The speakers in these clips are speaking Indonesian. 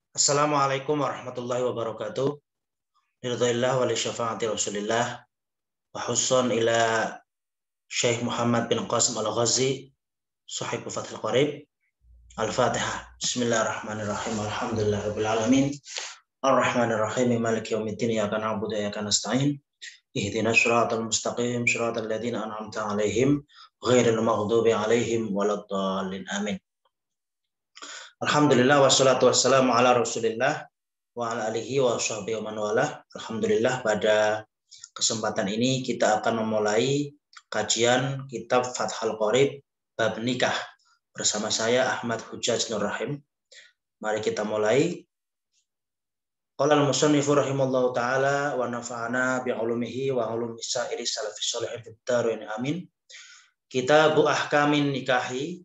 Assalamualaikum warahmatullahi wabarakatuh. Ridhoillah wa li syafaati Rasulillah wa husson ila Syekh Muhammad bin Qasim Al-Ghazi Sahibu Fathul Qarib. Al-Fatihah. Bismillahirrahmanirrahim. Alhamdulillahirabbil alamin. Ar-Rahmanirrahim. Maliki yaumiddin. Iyyaka na'budu wa iyyaka nasta'in. Ihdinas siratal mustaqim, siratal ladzina an'amta 'alaihim ghairil maghdubi 'alaihim waladdallin. Amin. Alhamdulillah wassalatu wassalamu ala Rasulillah wa ala alihi wa sahbihi wa man walah. Alhamdulillah pada kesempatan ini kita akan memulai kajian kitab Fathul Qarib bab nikah bersama saya Ahmad Hujjaj Nur Rahim. Mari kita mulai. Qala al-musannifu rahimallahu taala wa nafa'ana bi ulumihi wa ulumi sa'iri salafis shalihin fid dharain amin. Kitabu ahkamin nikahi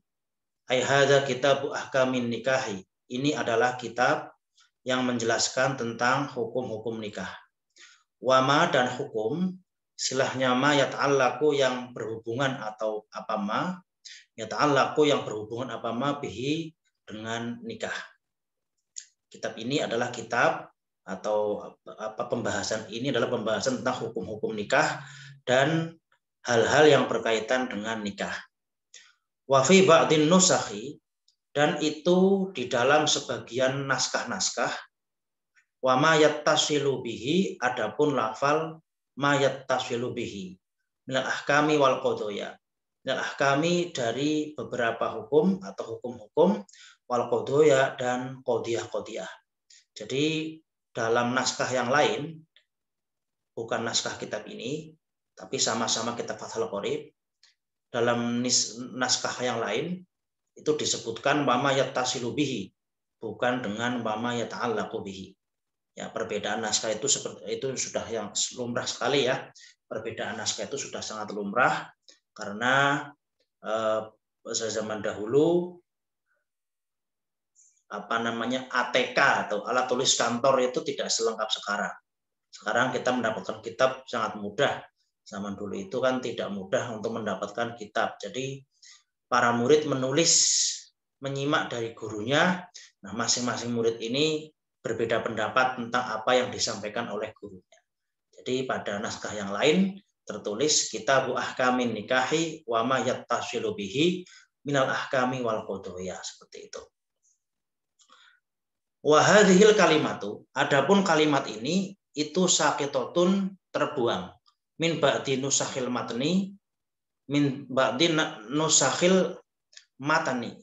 ay hadza kitabu ahkamin nikahi. Ini adalah kitab yang menjelaskan tentang hukum-hukum nikah. Wama dan hukum silahnya ma yata'allaku yang berhubungan atau apa ma yata'allaku yang berhubungan apa ma bihi dengan nikah. Kitab ini adalah kitab atau pembahasan ini adalah pembahasan tentang hukum-hukum nikah dan hal-hal yang berkaitan dengan nikah. Wa fi ba'din nusakhi, dan itu di dalam sebagian naskah-naskah, wa ma yattasilu bihi, adapun lafal ma yattasilu bihi minal ahkami wal qadaya. Minal ahkami dari beberapa hukum atau hukum-hukum, wal qadaya dan qadiyah-qadiyah. Jadi dalam naskah yang lain, bukan naskah kitab ini, tapi sama-sama kitab Fathul Qarib, dalam naskah yang lain itu disebutkan wama yattasilu bihi, bukan dengan wama yata'allaqu bihi. Ya, perbedaan naskah itu seperti itu sudah yang lumrah sekali ya. Perbedaan naskah itu sudah sangat lumrah karena zaman dahulu ATK atau alat tulis kantor itu tidak selengkap sekarang. Sekarang kita mendapatkan kitab sangat mudah. Zaman dulu itu kan tidak mudah untuk mendapatkan kitab. Jadi para murid menulis, menyimak dari gurunya. Nah, masing-masing murid ini berbeda pendapat tentang apa yang disampaikan oleh gurunya. Jadi pada naskah yang lain tertulis kitabu ahkamin nikahi wa ma yattasilu bihi minal ahkami wal qadaya, seperti itu. Wa hadhil kalimatu, adapun kalimat ini itu saqitatun, terbuang, min ba'di nusakhil matni, min ba'di nusakhil matani,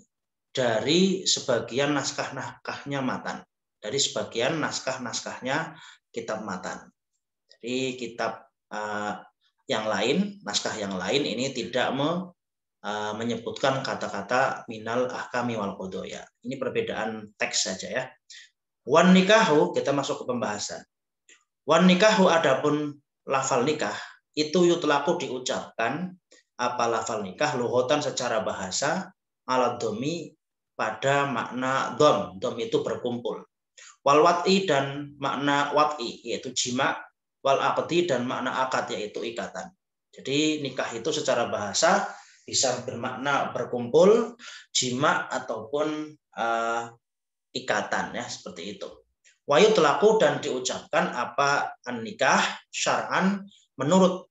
dari sebagian naskah-naskahnya matan, dari sebagian naskah-naskahnya kitab matan. Jadi kitab yang lain, naskah yang lain ini tidak menyebutkan kata-kata minal ahkami wal qadaya. Ini perbedaan teks saja ya. Wan nikahu, kita masuk ke pembahasan. Wan nikahu, adapun lafal nikah itu yutlaku diucapkan, apa lafal nikah lughatan secara bahasa, ala domi pada makna dom. Dom itu berkumpul. Wal wat'i, dan makna wat'i yaitu jima, wal aqdi, dan makna akad yaitu ikatan. Jadi nikah itu secara bahasa bisa bermakna berkumpul, jima, ataupun ikatan ya, seperti itu. Wa yutlaku, dan diucapkan apa an-nikah syar'an menurut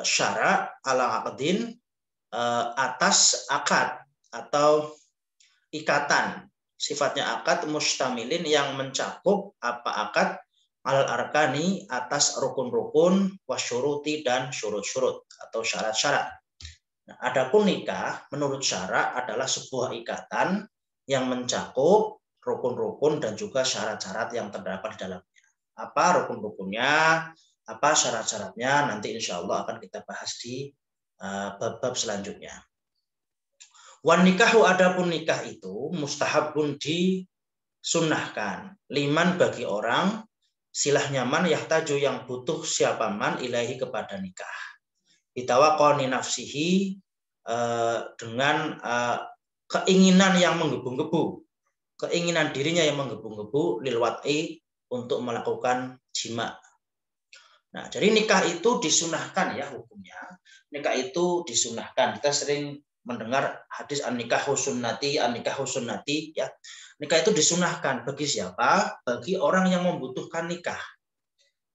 syara ala aqdin, atas akad atau ikatan, sifatnya akad mustamilin yang mencakup apa akad alal arkani, atas rukun-rukun, wasyuruti, dan syurut-syurut atau syarat-syarat. Nah, adapun nikah menurut syara adalah sebuah ikatan yang mencakup rukun-rukun dan juga syarat-syarat yang terdapat di dalamnya. Apa rukun-rukunnya, apa syarat-syaratnya, nanti insya Allah akan kita bahas di bab-bab selanjutnya. Wan nikahu, adapun nikah itu mustahabun, disunnahkan, liman, bagi orang, silah nyaman, yahtaju, yang butuh, siapa man, ilahi, kepada nikah, bitawaqani nafsihi, dengan keinginan yang menggebu-gebu, keinginan dirinya yang menggebu-gebu, lil wat'i, untuk melakukan jima. Nah, jadi nikah itu disunahkan ya hukumnya. Nikah itu disunahkan. Kita sering mendengar hadis an-nikahu sunnati ya. Nikah itu disunahkan bagi siapa? Bagi orang yang membutuhkan nikah.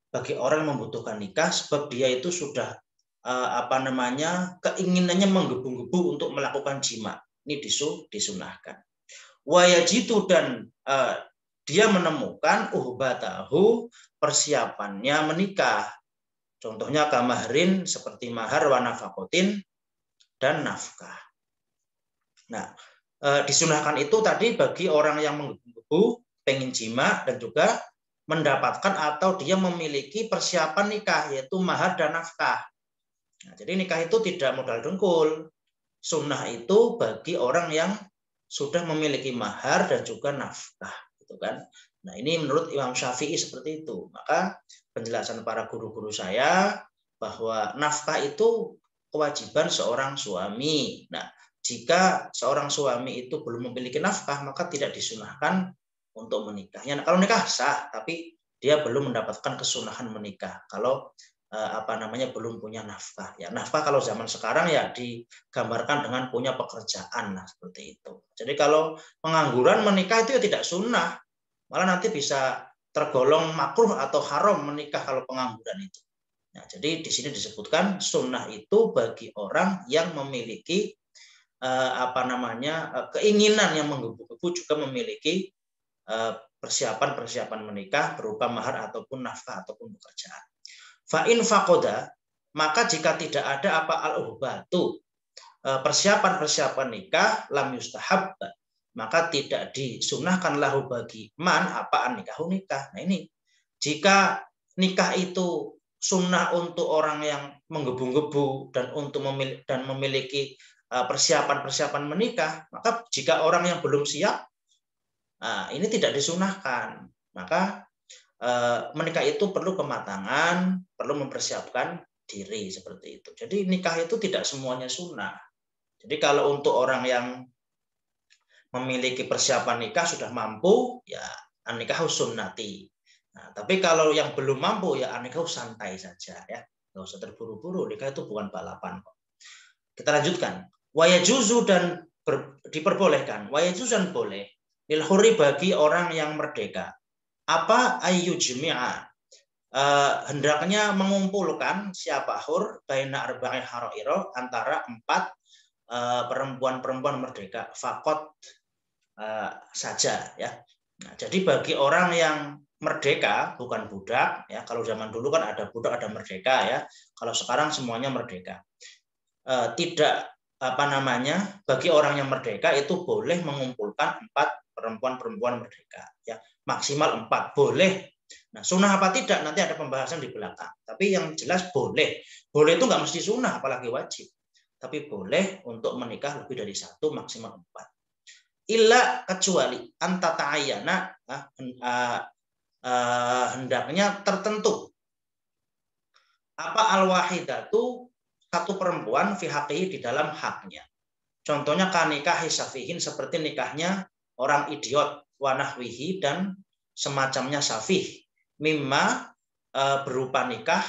Bagi orang yang membutuhkan nikah, sebab dia itu sudah keinginannya menggebu-gebu untuk melakukan jima. Ini disunahkan. Wayajitu dan dia menemukan uhbatahu persiapannya menikah. Contohnya kamahrin seperti mahar wa nafakotin dan nafkah. Nah, disunahkan itu tadi bagi orang yang menggebu-gebu, pengen jima dan juga mendapatkan atau dia memiliki persiapan nikah yaitu mahar dan nafkah. Nah, jadi nikah itu tidak modal dengkul. Sunnah itu bagi orang yang sudah memiliki mahar dan juga nafkah, gitu kan? Nah, ini menurut Imam Syafi'i seperti itu. Maka penjelasan para guru-guru saya bahwa nafkah itu kewajiban seorang suami. Nah, jika seorang suami itu belum memiliki nafkah, maka tidak disunahkan untuk menikahnya. Nah, kalau nikah sah, tapi dia belum mendapatkan kesunahan menikah. Kalau belum punya nafkah. Ya, nafkah kalau zaman sekarang ya digambarkan dengan punya pekerjaan, nah seperti itu. Jadi kalau pengangguran menikah itu ya tidak sunnah, malah nanti bisa tergolong makruh atau haram menikah kalau pengangguran itu. Nah, jadi di sini disebutkan sunnah itu bagi orang yang memiliki keinginan yang menggebu-gebu juga memiliki persiapan menikah berupa mahar ataupun nafkah ataupun pekerjaan. Fa'in fakoda, maka jika tidak ada al-uhbatu, persiapan nikah, lam yustahab, maka tidak disunahkan lahu bagi man nikahu nikah. Nah ini, jika nikah itu sunnah untuk orang yang menggebu-gebu dan untuk memiliki persiapan menikah, maka jika orang yang belum siap, ini tidak disunahkan. Maka menikah itu perlu kematangan, perlu mempersiapkan diri seperti itu. Jadi nikah itu tidak semuanya sunnah. Jadi kalau untuk orang yang memiliki persiapan nikah sudah mampu, ya nikah sunnati. Nah, tapi kalau yang belum mampu, ya nikah santai saja ya, nggak usah terburu-buru. Nikah itu bukan balapan kok. Kita lanjutkan. Wayajuzu dan diperbolehkan. Wayajuzu dan boleh. Lil hurri bagi orang yang merdeka. Apa ayyujmi'a, hendaknya mengumpulkan siapa hur baina arba'i harairo, antara 4 perempuan merdeka fakot saja ya. Nah, jadi bagi orang yang merdeka, bukan budak ya. Kalau zaman dulu kan ada budak ada merdeka ya. Kalau sekarang semuanya merdeka. Tidak bagi orang yang merdeka itu boleh mengumpulkan 4 perempuan merdeka ya. Maksimal 4 boleh. Nah, sunnah apa tidak nanti ada pembahasan di belakang. Tapi yang jelas boleh. Boleh itu nggak mesti sunnah, apalagi wajib. Tapi boleh untuk menikah lebih dari 1, maksimal 4. Illa kecuali antata'ayyana, hendaknya tertentu. Apa al-wahidatu, satu perempuan fi haqqihi, di dalam haknya. Contohnya kanikahi safihin, seperti nikahnya orang idiot, wanahwihi dan semacamnya safih, mimma berupa nikah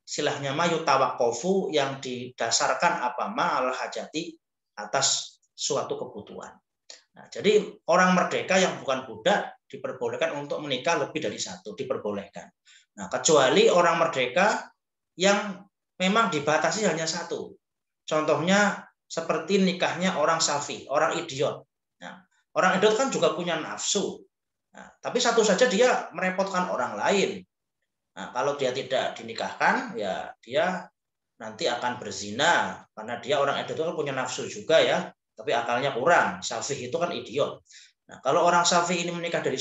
silahnya mayu tawakofu, yang didasarkan al hajati, atas suatu kebutuhan. Nah, jadi orang merdeka yang bukan budak diperbolehkan untuk menikah lebih dari 1, diperbolehkan. Nah, kecuali orang merdeka yang memang dibatasi hanya 1. Contohnya seperti nikahnya orang safih, orang idiot. Nah, orang idiot kan juga punya nafsu. Nah, tapi satu saja dia merepotkan orang lain. Nah, kalau dia tidak dinikahkan, ya dia nanti akan berzina, karena dia orang idiot itu kan punya nafsu juga ya, tapi akalnya kurang. Safih itu kan idiot. Nah, kalau orang safih ini menikah lebih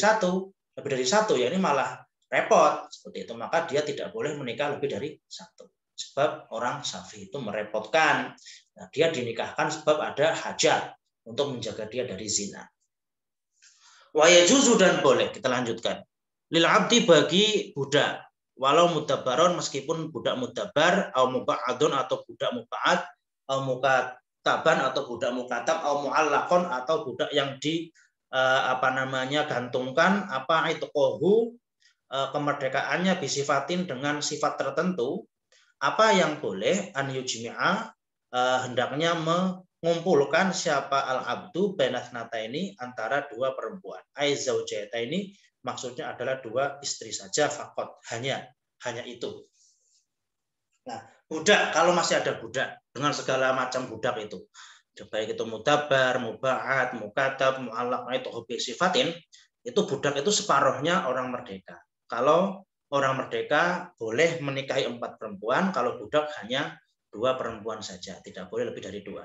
dari satu, ya ini malah repot seperti itu. Maka dia tidak boleh menikah lebih dari 1. Sebab orang safih itu merepotkan. Nah, dia dinikahkan sebab ada hajat untuk menjaga dia dari zina. Wa yajuzu, dan boleh, kita lanjutkan. Lil abdi, bagi budak, walau mudabaron, meskipun budak mudabar, au muba'adun, atau budak muba'ad, au mukataban, atau budak mukatab, au mu'allaqon, atau budak yang gantungkan itu kohu, kemerdekaannya bisifatin, dengan sifat tertentu. Apa yang boleh? An yujmi'a, hendaknya mengumpulkan siapa al-abdu bainathnata ini antara dua perempuan. Aizaujata ini maksudnya adalah dua istri saja fakot, hanya itu. Nah, budak kalau masih ada budak dengan segala macam budak itu, baik itu mudabar, mubahat, mukatab, mu'allaq, itu objek sifatin, itu budak itu separuhnya orang merdeka. Kalau orang merdeka boleh menikahi 4 perempuan, kalau budak hanya 2 perempuan saja, tidak boleh lebih dari 2.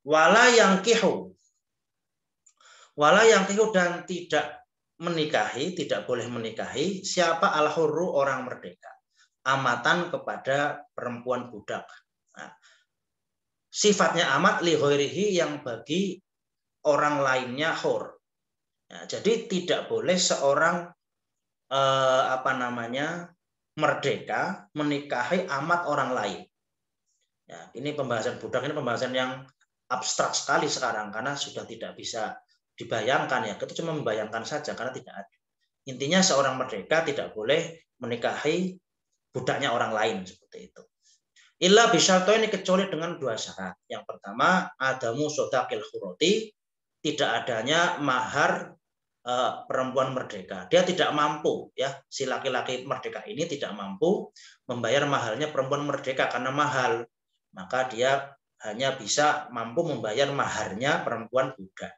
Wala yangkihu dan tidak menikahi, tidak boleh menikahi siapa al-hurru orang merdeka, amatan kepada perempuan budak. Nah, sifatnya amat li ghairihi yang bagi orang lainnya hur. Nah, jadi tidak boleh seorang merdeka menikahi amat orang lain. Ya, ini pembahasan budak ini pembahasan yang abstrak sekali sekarang karena sudah tidak bisa dibayangkan ya. Kita cuma membayangkan saja karena tidak ada. Intinya seorang merdeka tidak boleh menikahi budaknya orang lain seperti itu. Illa bisyarto ini kecuali dengan 2 syarat. Yang pertama, adamu sodaqil khuroti, tidak adanya mahar perempuan merdeka. Dia tidak mampu ya, si laki-laki merdeka ini tidak mampu membayar mahalnya perempuan merdeka karena mahal. Maka dia hanya bisa mampu membayar maharnya perempuan budak.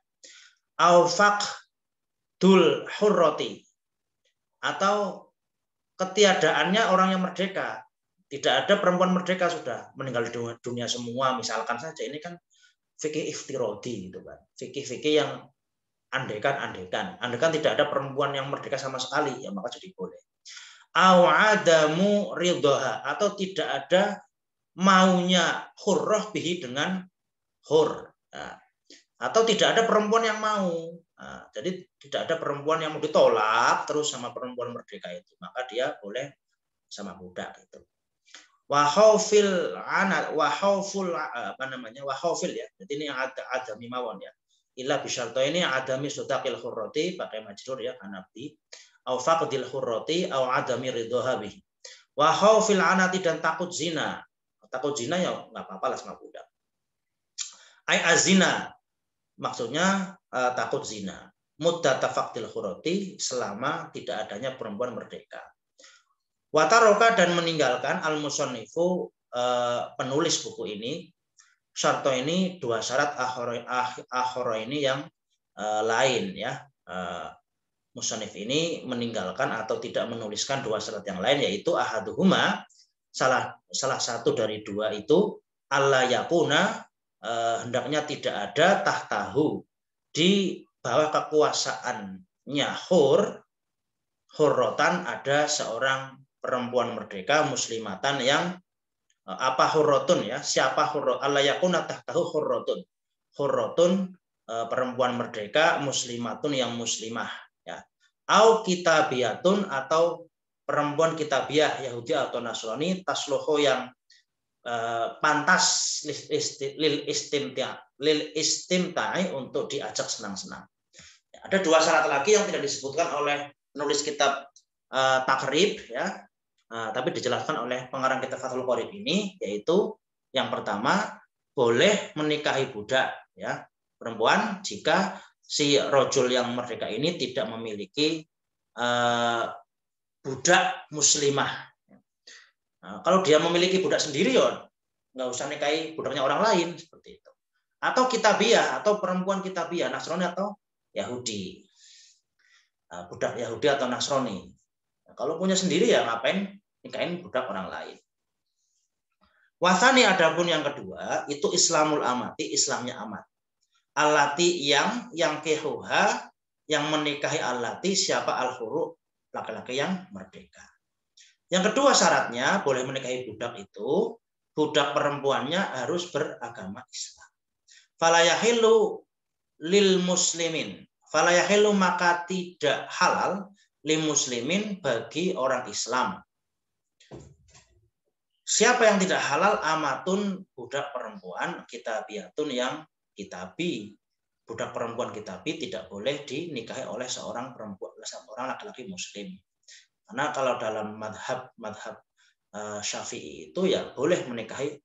Aufaq dul hurroti, atau ketiadaannya orang yang merdeka. Tidak ada perempuan merdeka, sudah meninggal dunia semua misalkan saja. Ini kan fikih iftirodi gitu kan. Fikih yang andekan tidak ada perempuan yang merdeka sama sekali, ya maka jadi boleh. Adamu ridhoha, atau tidak ada maunya hurroh bihi dengan hur. Nah, atau tidak ada perempuan yang mau. Nah, jadi tidak ada perempuan yang mau ditolak terus sama perempuan merdeka itu, maka dia boleh sama budak itu. Wahaufil anat, wahauful wahaufil ya. Jadi ini ada mimawon ya. Illa bisyarto ini adami sodaqil hurroti, pakai majrur ya hanafi. Au faqdil hurroti au adami ridhoha bihi. Wahaufil anati, dan takut zina. Takut zina ya nggak apa-apa lah sama budak. Ai azina, maksudnya takut zina. Muddata faqdil hurroti, selama tidak adanya perempuan merdeka. Wataroka, dan meninggalkan al-musannifu penulis buku ini, syarto ini 2 syarat akhoro ini yang lain ya. Musannif ini meninggalkan atau tidak menuliskan 2 syarat yang lain, yaitu ahaduhuma, salah satu dari 2 itu, alla yakuna, hendaknya tidak ada tahtahu, di bawah kekuasaannya hurrotan, ada seorang perempuan merdeka muslimatan yang hurrotun ya, siapa hurrot, alla yakuna tahtahu hurrotun perempuan merdeka muslimatun yang muslimah ya, au kitabiyatun, atau perempuan kitabiah Yahudi atau Nasrani, tasluhu yang pantas lil istimta'i, untuk diajak senang-senang. Ada 2 syarat lagi yang tidak disebutkan oleh penulis kitab takrib ya, tapi dijelaskan oleh pengarang kitab Fathul Qorib ini, yaitu yang pertama, boleh menikahi budak ya perempuan jika si rojul yang merdeka ini tidak memiliki budak muslimah. Nah, kalau dia memiliki budak sendiri ya nggak usah nikahi budaknya orang lain seperti itu. Atau kitabiah, atau perempuan kitabiah Nasrani atau Yahudi, budak Yahudi atau Nasrani. Nah, kalau punya sendiri ya ngapain nikahin budak orang lain. Wasani, adapun yang kedua itu Islamul amati, Islamnya amat. Allati yang kehuha, yang menikahi allati, siapa al-huru, laki-laki yang merdeka. Yang kedua syaratnya boleh menikahi budak itu, budak perempuannya harus beragama Islam. Fala yahillu lil muslimin, fala yahillu, maka tidak halal lil muslimin, bagi orang Islam. Siapa yang tidak halal? Amatun, budak perempuan, kitabiyatun, yang kitabi. Budak perempuan kitabi tidak boleh dinikahi oleh seorang laki-laki muslim. Karena kalau dalam madhab Syafi'i itu ya boleh menikahi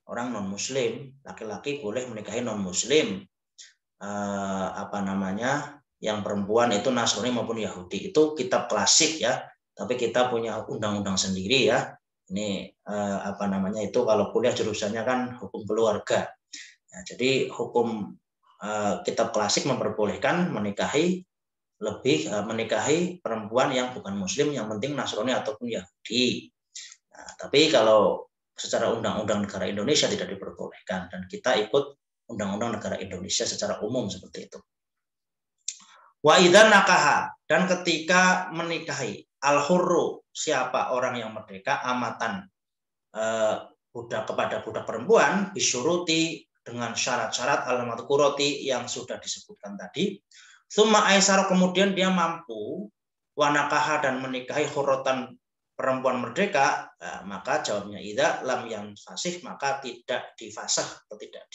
orang non muslim, laki-laki boleh menikahi non muslim, yang perempuan itu Nasrani maupun Yahudi. Itu kitab klasik ya, tapi kita punya undang-undang sendiri ya. Ini itu kalau kuliah jurusannya kan hukum keluarga. Nah, jadi hukum kitab klasik memperbolehkan menikahi perempuan yang bukan muslim, yang penting Nasrani ataupun Yahudi. Nah, tapi kalau secara undang-undang negara Indonesia tidak diperbolehkan, dan kita ikut undang-undang negara Indonesia secara umum seperti itu. Wa idzan nakaha, dan ketika menikahi al-hurru, siapa orang yang merdeka, amatan budak kepada budak perempuan, bisyuruti, dengan syarat-syarat al-madhkurati yang sudah disebutkan tadi. Tsumma aisar, kemudian dia mampu, wanakaha, dan menikahi hurrotan perempuan merdeka, maka jawabnya idza lam yang fasih, maka tidak difasah atau tidak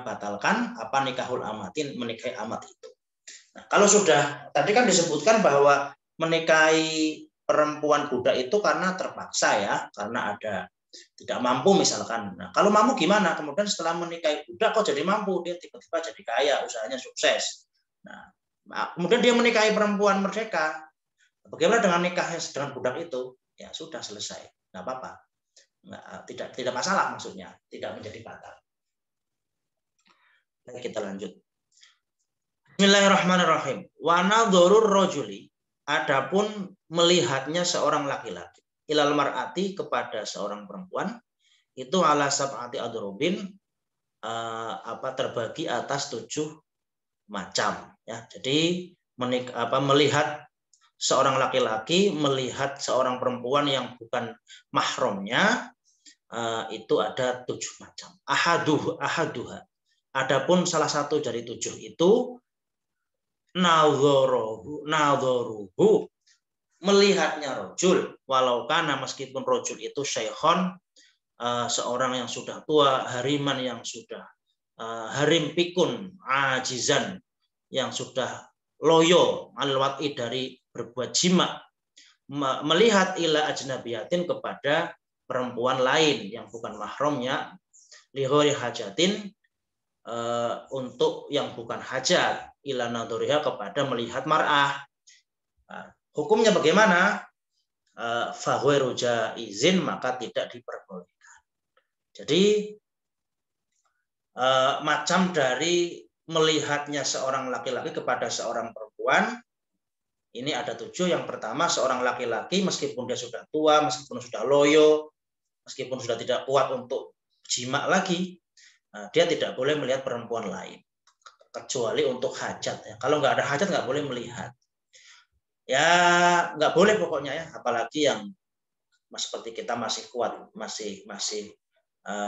batalkan nikahul amatin, menikahi amat itu. Nah, kalau sudah tadi kan disebutkan bahwa menikahi perempuan budak itu karena terpaksa ya, karena ada tidak mampu misalkan. Nah, kalau mampu gimana? Kemudian setelah menikahi budak kok jadi mampu, dia tiba-tiba jadi kaya, usahanya sukses. Nah, kemudian dia menikahi perempuan merdeka. Bagaimana dengan nikahnya dengan budak itu? Ya sudah selesai, nggak apa-apa. Tidak masalah, maksudnya tidak menjadi batal. Baik, kita lanjut. Bismillahirrahmanirrahim. Wa nadhurur rajuli, adapun melihatnya seorang laki-laki, ilal mar'ati, kepada seorang perempuan, itu ala sab'ati adrobin, terbagi atas 7 macam ya. Jadi melihat seorang laki-laki melihat seorang perempuan yang bukan mahramnya, itu ada 7 macam. Ahaduha, adapun salah satu dari 7 itu nadzoruhu, melihatnya rojul, walau kana, meskipun rojul itu syaikhon, seorang yang sudah tua, hariman yang sudah harim pikun, ajizan, yang sudah loyo al-wat'i, dari berbuat jima, melihat ila ajnabiyatin, kepada perempuan lain yang bukan mahramnya, lihori hajatin, untuk yang bukan hajat, ila nadhuriha, kepada melihat mar'ah. Hukumnya bagaimana? Fahuwa jaizin, maka tidak diperbolehkan. Jadi macam dari melihatnya seorang laki-laki kepada seorang perempuan ini ada 7. Yang pertama, seorang laki-laki meskipun dia sudah tua, meskipun sudah loyo, meskipun sudah tidak kuat untuk jima lagi, dia tidak boleh melihat perempuan lain kecuali untuk hajat ya. Kalau nggak ada hajat nggak boleh melihat. Ya nggak boleh pokoknya ya, apalagi yang seperti kita masih kuat, masih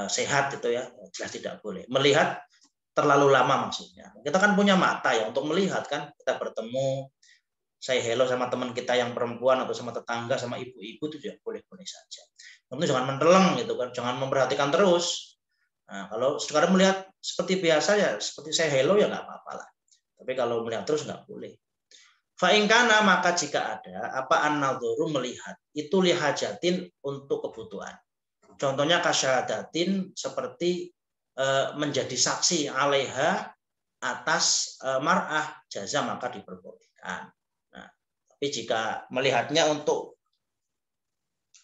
sehat gitu ya, jelas tidak boleh melihat terlalu lama. Maksudnya kita kan punya mata ya untuk melihat kan, kita bertemu, saya hello sama teman kita yang perempuan atau sama tetangga, sama ibu-ibu, itu juga boleh-boleh saja. Tentu jangan menteleng gitu kan, jangan memperhatikan terus. Nah, kalau sekarang melihat seperti biasa ya, seperti saya hello ya nggak apa-apa lah. Tapi kalau melihat terus nggak boleh. Fa'ingkana, maka jika ada an-nadhuru, melihat itu lihajatin, untuk kebutuhan. Contohnya kasyahadatin, seperti menjadi saksi alaiha, atas mar'ah, jaza, maka diperbolehkan. Nah, tapi jika melihatnya untuk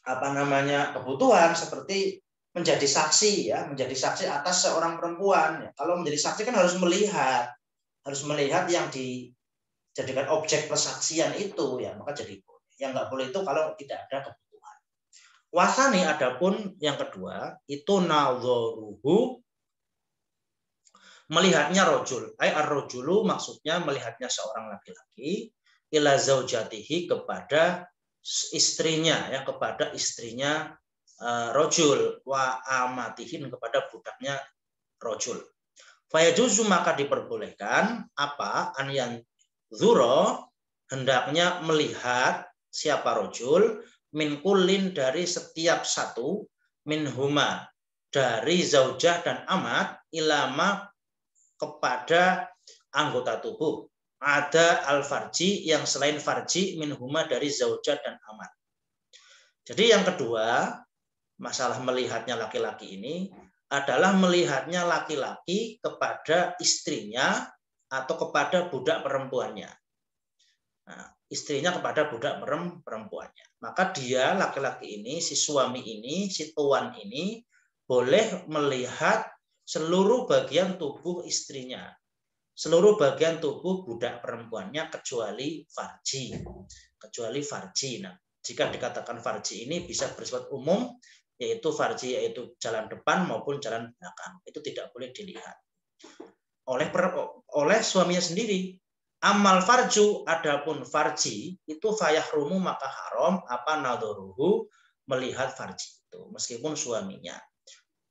kebutuhan, seperti menjadi saksi ya, menjadi saksi atas seorang perempuan ya. Kalau menjadi saksi kan harus melihat yang dijadikan objek persaksian itu ya, maka jadi boleh. Yang nggak boleh itu kalau tidak ada kebutuhan. Wasani, adapun yang kedua itu nadzoruhu, melihatnya rojul, ar-rojulu, maksudnya melihatnya seorang laki-laki, ila zaujatihi, kepada istrinya ya, kepada istrinya rojul, wa amatihin, kepada budaknya rojul. Fayajuzu, maka diperbolehkan an yang zuro, hendaknya melihat siapa rojul, min kullin, dari setiap satu, min huma, dari zaujah dan amat, ilama, kepada anggota tubuh, ada al-farji, yang selain farji, min huma, dari zaujah dan amat. Jadi yang kedua, masalah melihatnya laki-laki ini adalah melihatnya laki-laki kepada istrinya atau kepada budak perempuannya. Nah, istrinya kepada budak perempuannya. Maka dia laki-laki ini, si suami ini, si tuan ini boleh melihat seluruh bagian tubuh istrinya, seluruh bagian tubuh budak perempuannya kecuali farji. Kecuali farji. Nah, jika dikatakan farji ini bisa bersifat umum, yaitu farji yaitu jalan depan maupun jalan belakang. Itu tidak boleh dilihat oleh suaminya sendiri. Amal farju, adapun farji itu fayahrumu maka haram apa nadharuhu melihat farji itu meskipun suaminya.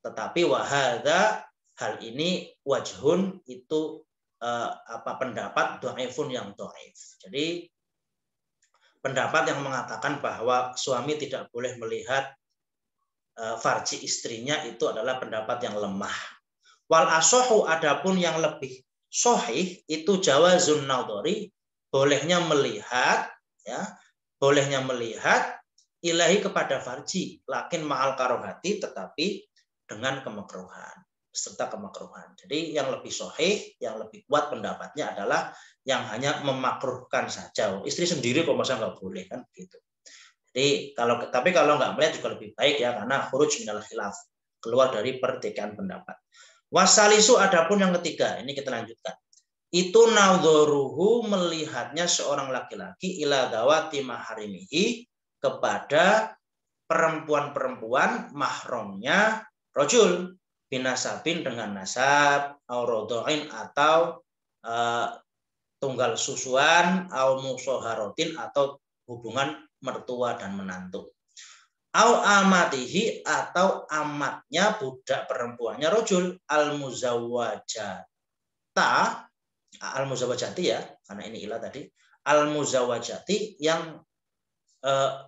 Tetapi wahada hal ini wajhun itu pendapat dhaifun yang dhaif. Jadi pendapat yang mengatakan bahwa suami tidak boleh melihat farji istrinya itu adalah pendapat yang lemah. Wal asohu adapun yang lebih sahih itu jawazun nadhari, bolehnya melihat ya, bolehnya melihat ilahi kepada farji, lakin ma'al karohati tetapi dengan kemakruhan, serta kemakruhan. Jadi yang lebih sahih, yang lebih kuat pendapatnya adalah yang hanya memakruhkan saja. Istri sendiri kok masa nggak boleh kan begitu. Jadi kalau nggak melihat juga lebih baik ya, karena khuruj minal khilaf, keluar dari pertikaian pendapat. Wasalisu adapun yang ketiga, ini kita lanjutkan. Itu nadharuhu melihatnya seorang laki-laki ila dawati maharimihi kepada perempuan-perempuan mahramnya rajul binasabin dengan nasab au rodhoin atau tunggal susuan au musoharotin atau hubungan mertua dan menantu. Au amatihi atau amatnya budak perempuannya rojul al-muzawwajati ya, karena ini ilah tadi, al-muzawwajati yang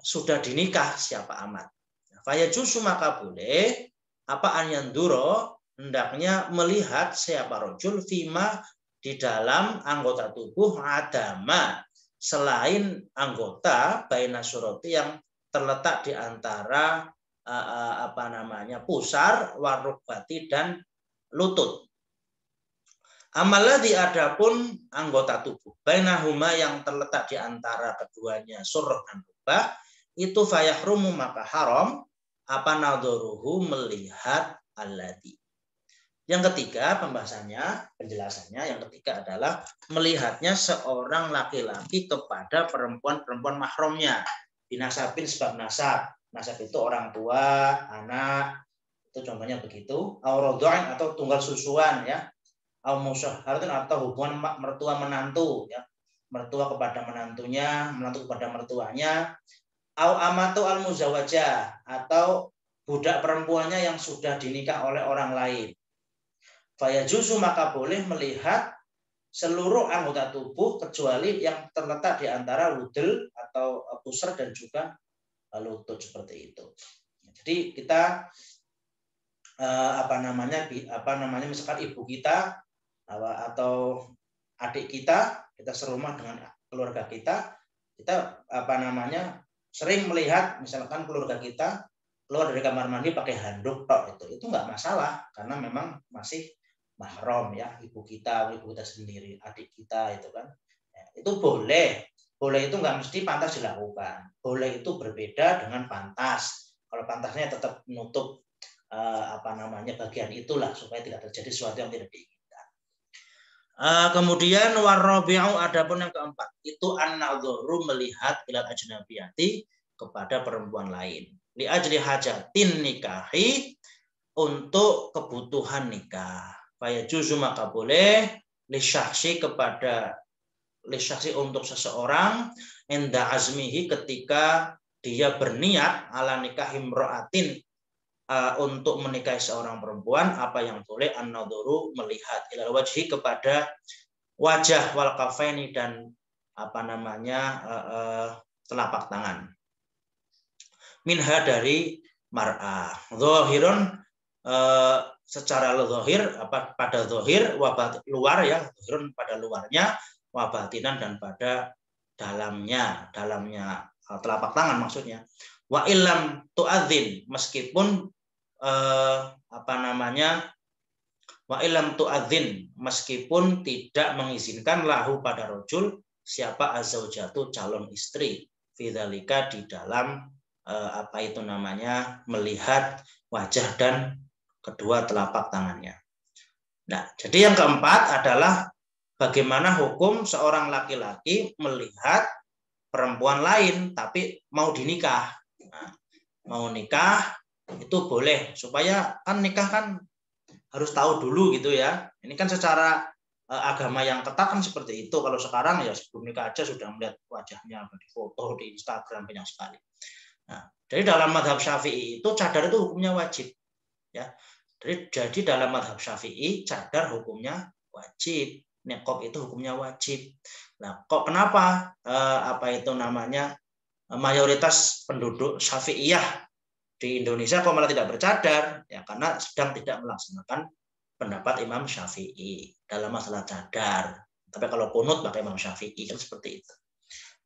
sudah dinikah siapa amat. Faya jusu maka boleh apa anyanduro hendaknya melihat siapa rojul fima di dalam anggota tubuh adama selain anggota baina surati yang terletak di antara pusar, warukbati dan lutut. Amaladhi adapun anggota tubuh bainahuma yang terletak di antara keduanya surah dan rubah itu fayahrumu maka haram apa nadharuhu melihat alladhi. Yang ketiga pembahasannya, penjelasannya yang ketiga adalah melihatnya seorang laki-laki kepada perempuan-perempuan mahramnya. Binasabin sebab nasab. Nasab itu orang tua, anak, itu contohnya begitu. Aurodhoin atau tunggal susuan ya. Au musyaharatin atau hubungan mertua menantu ya. Mertua kepada menantunya, menantu kepada mertuanya. Au amatu al muzawajah atau budak perempuannya yang sudah dinikah oleh orang lain. Faya juzu maka boleh melihat seluruh anggota tubuh kecuali yang terletak di antara wudel atau pusar dan juga lutut seperti itu. Jadi kita misalkan ibu kita atau adik kita serumah dengan keluarga kita sering melihat misalkan keluarga kita keluar dari kamar mandi pakai handuk itu nggak masalah karena memang masih mahram ya, ibu kita sendiri, adik kita itu kan. Ya, itu boleh itu nggak mesti pantas dilakukan. Boleh itu berbeda dengan pantas. Kalau pantasnya tetap menutup bagian itulah supaya tidak terjadi sesuatu yang tidak diinginkan. Kemudian warabi'u adapun yang keempat itu an-nadharu melihat ilal ajnabiyati kepada perempuan lain. Li ajli hajatin nikahi untuk kebutuhan nikah. Faya juzu maka boleh lisyaksi untuk seseorang enda azmihi ketika dia berniat ala nikah imro'atin untuk menikahi seorang perempuan apa yang boleh an-nadharu melihat ilal wajhi kepada wajah wal kafaini dan telapak tangan minha dari mar'ah zahirun secara zahir pada zahir wabat luar ya, zahirun pada luarnya wabatinan dan pada dalamnya telapak tangan maksudnya. Wa illam tu'adzin, meskipun wa illam tu'adzin, meskipun tidak mengizinkan lahu pada rojul siapa azzaujatu calon istri fidzalika di dalam melihat wajah dan kedua telapak tangannya. Nah, jadi yang keempat adalah bagaimana hukum seorang laki-laki melihat perempuan lain tapi mau dinikah. Nah, mau nikah itu boleh, supaya kan nikah kan harus tahu dulu gitu ya. Ini kan secara agama yang ketat kan seperti itu. Kalau sekarang ya sebelum nikah aja sudah melihat wajahnya di foto di Instagram banyak sekali. Nah, jadi dalam mazhab Syafi'i itu cadar itu hukumnya wajib ya. Jadi dalam mazhab Syafi'i cadar hukumnya wajib, niqab itu hukumnya wajib. Nah, kok kenapa mayoritas penduduk Syafi'iyah di Indonesia kok malah tidak bercadar? Ya karena sedang tidak melaksanakan pendapat Imam Syafi'i dalam masalah cadar. Tapi kalau kunut pakai Imam Syafi'i kan seperti itu.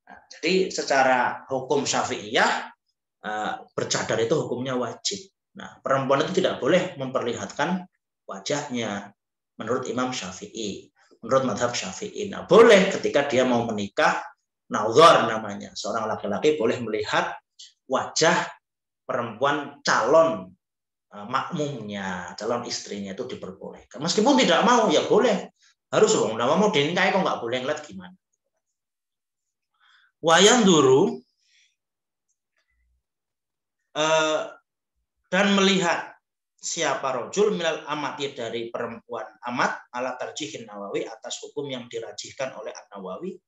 Nah, jadi secara hukum Syafi'iyah bercadar itu hukumnya wajib. Nah, perempuan itu tidak boleh memperlihatkan wajahnya menurut Imam Syafi'i, menurut mazhab Syafi'i. Nah, boleh ketika dia mau menikah, nazar namanya, seorang laki-laki boleh melihat wajah perempuan calon makmumnya, calon istrinya itu diperbolehkan. Meskipun tidak mau, ya boleh. Harus dong, nama mau dinikahi kok nggak boleh ngeliat gimana. Wayang duru dan melihat siapa rojul minal amati dari perempuan amat ala tarjihin Nawawi atas hukum yang dirajihkan oleh An-Nawawi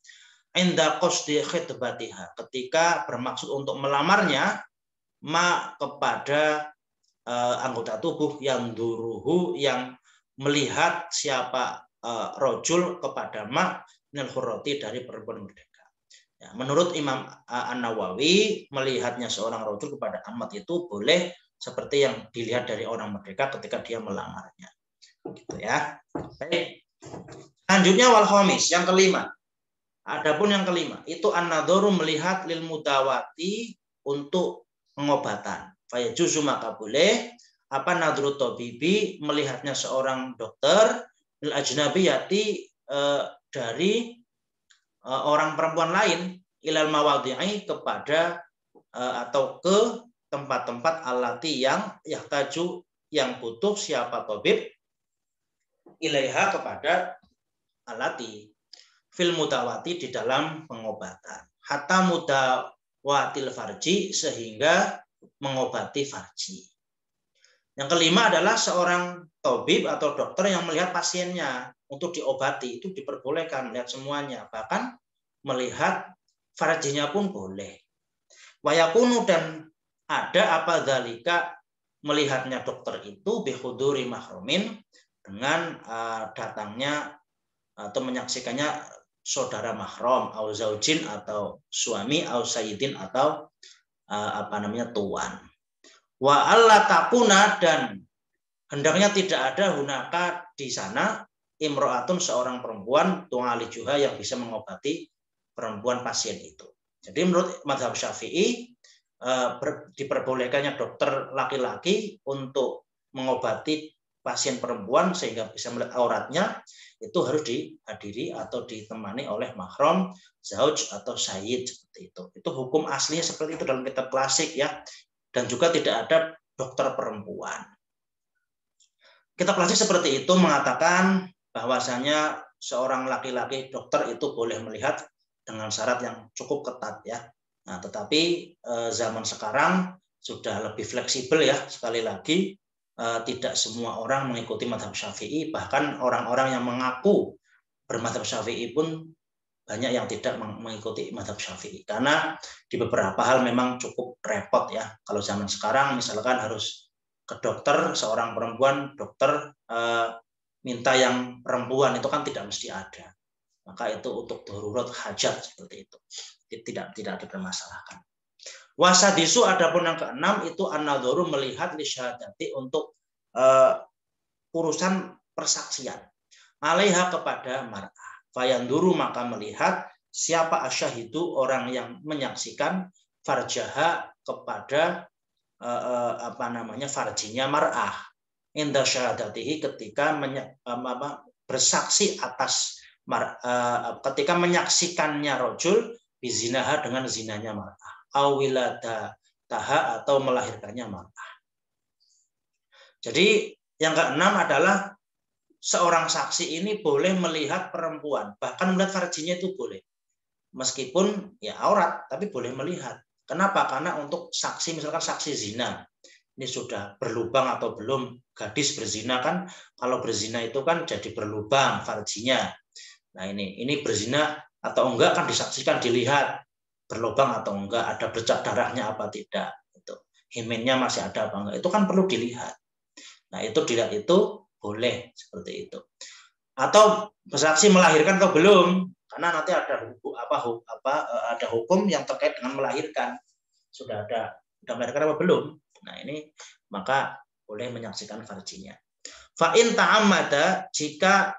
inda qasdi khitbatiha, ketika bermaksud untuk melamarnya kepada anggota tubuh yang duruhu, yang melihat siapa rojul kepada minal hurrati dari perempuan merdeka. Ya, menurut Imam An-Nawawi, melihatnya seorang rojul kepada amat itu boleh seperti yang dilihat dari orang merdeka ketika dia melamarnya. Gitu ya. Baik. Selanjutnya wal khamis, yang kelima. Adapun yang kelima, itu an-nadharu melihat lil mudawati untuk pengobatan. Fayajuzu maka boleh apa nadru tabibi melihatnya seorang dokter lil ajnabiyati dari orang perempuan lain ilal mawadhi'i kepada atau ke tempat-tempat alati yang yahtaju yang butuh siapa tabib ilaiha kepada alati fil mudawati di dalam pengobatan hatta mudawatil farji sehingga mengobati farji. Yang kelima adalah seorang tabib atau dokter yang melihat pasiennya untuk diobati, itu diperbolehkan melihat semuanya, bahkan melihat farjinya pun boleh. Wayakunu dan ada apa dzalika melihatnya dokter itu bihuduri mahrumin dengan datangnya atau menyaksikannya saudara mahram au zaujin atau suami au sayyidin atau tuan. Wa alla takuna dan hendaknya tidak ada hunaka di sana imro'atun seorang perempuan tungali juha yang bisa mengobati perempuan pasien itu. Jadi menurut mazhab Syafi'i diperbolehkannya dokter laki-laki untuk mengobati pasien perempuan sehingga bisa melihat auratnya, itu harus dihadiri atau ditemani oleh mahram, zauj atau sayyid seperti itu. Itu hukum aslinya seperti itu dalam kitab klasik ya. Dan juga tidak ada dokter perempuan. Kitab klasik seperti itu mengatakan bahwasanya seorang laki-laki dokter itu boleh melihat dengan syarat yang cukup ketat ya. Nah, tetapi zaman sekarang sudah lebih fleksibel ya. Sekali lagi tidak semua orang mengikuti mazhab Syafi'i, bahkan orang-orang yang mengaku bermazhab Syafi'i pun banyak yang tidak mengikuti mazhab Syafi'i karena di beberapa hal memang cukup repot ya. Kalau zaman sekarang misalkan harus ke dokter seorang perempuan, dokter minta yang perempuan itu kan tidak mesti ada. Maka itu untuk darurat hajat seperti itu. Tidak dipermasalahkan. Wasadisu adapun yang keenam itu an-nadharu melihat li syahadati untuk urusan persaksian. Alaiha kepada mar'ah. Fayanduru maka melihat siapa asyahidu orang yang menyaksikan farjaha kepada farjinya mar'ah inda syahadatihi ketika bersaksi atas ketika menyaksikannya rojul bizinaha dengan zinanya mar'ah awiladaha atau melahirkannya mar'ah. Jadi yang keenam adalah seorang saksi ini boleh melihat perempuan, bahkan melihat farjinya itu boleh. Meskipun ya aurat, tapi boleh melihat. Kenapa? Karena untuk saksi, misalkan saksi zina, ini sudah berlubang atau belum, gadis berzina kan, kalau berzina itu kan jadi berlubang farjinya. Nah ini berzina atau enggak kan disaksikan, dilihat berlubang atau enggak, ada bercak darahnya apa tidak, itu himennya masih ada apa enggak, itu kan perlu dilihat. Nah itu dilihat itu boleh seperti itu. Atau bersaksi melahirkan atau belum, karena nanti ada hukum yang terkait dengan melahirkan. Sudah melahirkan apa belum? Nah ini maka boleh menyaksikan farjinya. Fa in ta'ammada, jika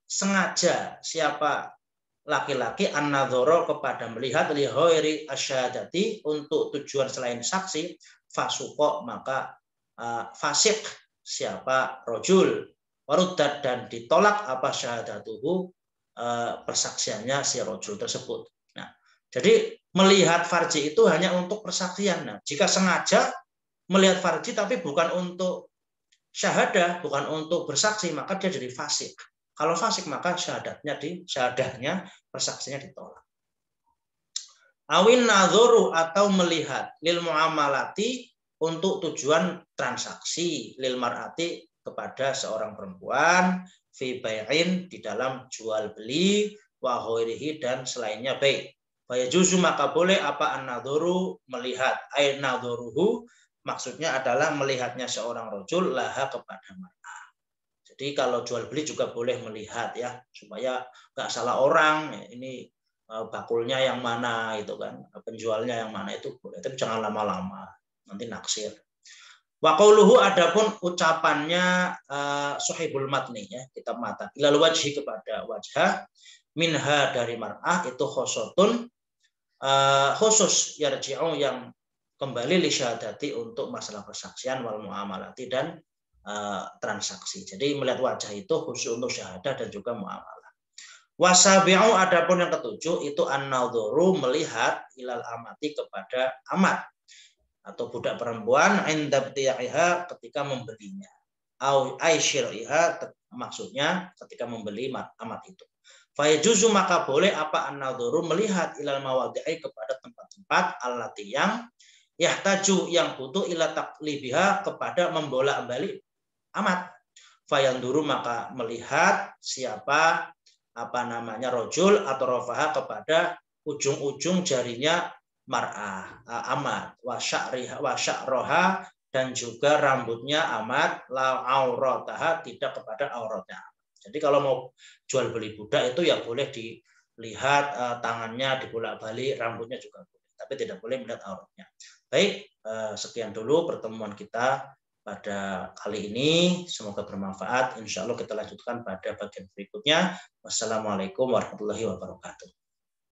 sengaja siapa laki-laki an-nadhara kepada melihat li ghairi asyhadati untuk tujuan selain saksi, fasuqa maka fasik siapa rojul, waruddat dan ditolak apa syahadatuhu persaksiannya si rojul tersebut. Nah, jadi melihat farji itu hanya untuk persaksian. Nah, jika sengaja melihat farji tapi bukan untuk syahadah, bukan untuk bersaksi, maka dia jadi fasik. Kalau fasik maka syahadahnya persaksinya ditolak. Awin nadzoru atau melihat lil muamalati untuk tujuan transaksi lil mar'ati kepada seorang perempuan fi bai'in di dalam jual beli wa ghairihi dan selainnya baik. Fa yajuzu maka boleh apa an-nadzoru melihat ay nadzoruhu maksudnya adalah melihatnya seorang rajul laha kepada mar'ah. Jadi kalau jual beli juga boleh melihat ya supaya enggak salah orang ini bakulnya yang mana itu kan, penjualnya yang mana itu boleh, tapi jangan lama-lama nanti naksir. Wa qauluhu adapun ucapannya Suhaibul Matni ya, kitab mata ilal wajhi kepada wajah minha dari mar'ah itu khosotun khusus yarji'u yang kembali li syahadati untuk masalah persaksian wal muamalati dan transaksi. Jadi melihat wajah itu khusus untuk syahadah dan juga muamalah. Wasabi'u adapun yang ketujuh itu an-nadzoru melihat ilal amati kepada amat atau budak perempuan indabti'iha ketika membelinya. Au aisyir'iha maksudnya ketika membeli amat itu. Fa yajuzu maka boleh apa an-nadzoru melihat ilal mawadhi'i kepada tempat-tempat allati yang yahtaju yang butuh ila taqlibiha kepada membolak-balik amat. Fa yanduru maka melihat siapa rojul atau rofaha kepada ujung-ujung jarinya mar'ah amat wa sya'roha dan juga rambutnya amat la aurataha tidak kepada auratnya. Jadi kalau mau jual beli budak itu ya boleh dilihat tangannya dibolak-balik, rambutnya juga boleh, tapi tidak boleh melihat auratnya. Baik, sekian dulu pertemuan kita pada kali ini, semoga bermanfaat. Insya Allah kita lanjutkan pada bagian berikutnya. Wassalamualaikum warahmatullahi wabarakatuh.